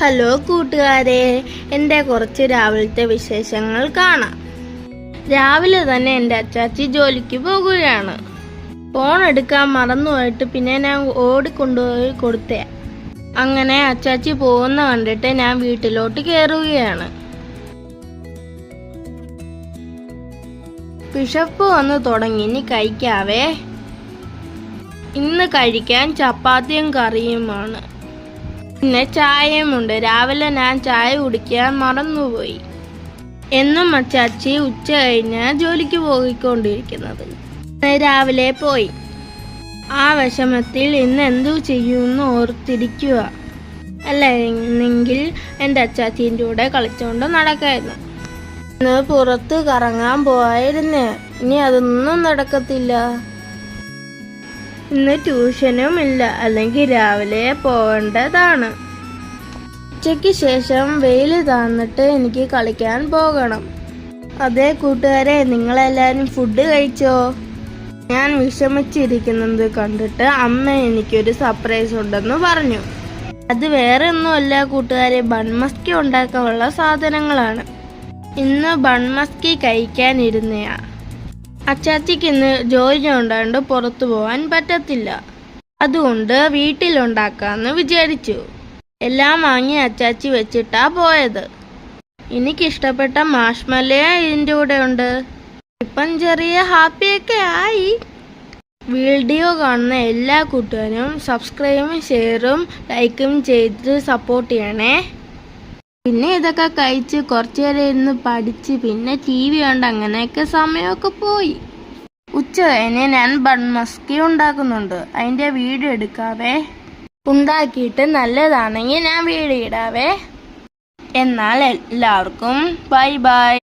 Hello കൂട്ടുകാരെ, എൻ്റെ കുറച്ച് രാവിലത്തെ വിശേഷങ്ങൾ കാണാം. രാവിലെ തന്നെ എൻ്റെ അച്ചാച്ചി ജോലിക്ക് പോകുകയാണ്. ഫോൺ എടുക്കാൻ മറന്നുപോയിട്ട് പിന്നെ ഞാൻ ഓടിക്കൊണ്ടുപോയി കൊടുത്തേ. അങ്ങനെ അച്ചാച്ചി പോകുന്ന കണ്ടിട്ട് ഞാൻ വീട്ടിലോട്ട് കയറുകയാണ്. വിശപ്പ് വന്ന് തുടങ്ങി, ഇനി കഴിക്കാവേ. ഇന്ന് കഴിക്കാൻ ചപ്പാത്തിയും കറിയുമാണ്. പിന്നെ ചായയുമുണ്ട്. രാവിലെ ഞാൻ ചായ കുടിക്കാൻ മറന്നുപോയി. എന്നും അച്ചാച്ചി ഉച്ച കഴിഞ്ഞ് ജോലിക്ക് പോയിക്കൊണ്ടിരിക്കുന്നത്. രാവിലെ പോയി. ആ വിഷമത്തിൽ ഇന്ന് എന്തു ചെയ്യുമെന്ന് ഓർത്തിരിക്കുക. അല്ലെങ്കിൽ എൻ്റെ അച്ചാച്ചീൻ്റെ കൂടെ കളിച്ചുകൊണ്ട് നടക്കായിരുന്നു. ഇന്ന് പുറത്ത് കറങ്ങാൻ പോയിരുന്നേ, ഇനി അതൊന്നും നടക്കത്തില്ല. ഇന്ന് ട്യൂഷനും ഇല്ല, അല്ലെങ്കിൽ രാവിലെ പോകേണ്ടതാണ്. ഉച്ചയ്ക്ക് ശേഷം വെയിൽ താന്നിട്ട് എനിക്ക് കളിക്കാൻ പോകണം. അതേ കൂട്ടുകാരെ, നിങ്ങളെല്ലാവരും ഫുഡ് കഴിച്ചോ? ഞാൻ വിഷമിച്ചിരിക്കുന്നത് കണ്ടിട്ട് അമ്മ എനിക്കൊരു സർപ്രൈസ് ഉണ്ടെന്ന് പറഞ്ഞു. അത് വേറെ ഒന്നുമല്ല കൂട്ടുകാരെ, ബൺമസ്കി ഉണ്ടാക്കാനുള്ള സാധനങ്ങളാണ്. ഇന്ന് ബൺമസ്കി കഴിക്കാനിരുന്നയാ. അച്ചാച്ചിക്ക് ഇന്ന് ജോലി ഉണ്ടാണ്ട് പുറത്തു പോകാൻ പറ്റത്തില്ല. അതുകൊണ്ട് വീട്ടിലുണ്ടാക്കാന്ന് വിചാരിച്ചു. എല്ലാം വാങ്ങി അച്ചാച്ചി വെച്ചിട്ടാ പോയത്. എനിക്കിഷ്ടപ്പെട്ട മാഷ്മലയ ഇതിൻ്റെ കൂടെ ഉണ്ട്. ഇപ്പം ചെറിയ ഹാപ്പിയൊക്കെ ആയി. വീഡിയോ കാണുന്ന എല്ലാ കൂട്ടുകാരും സബ്സ്ക്രൈബും ഷെയറും ലൈക്കും ചെയ്ത് സപ്പോർട്ട് ചെയ്യണേ. പിന്നെ ഇതൊക്കെ കഴിച്ച് കുറച്ചു നേരം ഇരുന്ന് പഠിച്ച് പിന്നെ TV കണ്ട് അങ്ങനെയൊക്കെ സമയമൊക്കെ പോയി. ഉച്ച കഴിഞ്ഞ് ഞാൻ ബൺമസ്കി ഉണ്ടാക്കുന്നുണ്ട്. അതിൻ്റെ വീഡിയോ എടുക്കാവേ. ഉണ്ടാക്കിയിട്ട് നല്ലതാണെങ്കിൽ ഞാൻ വീഡിയോ ഇടാവേ. എന്നാൽ എല്ലാവർക്കും ബൈ ബൈ.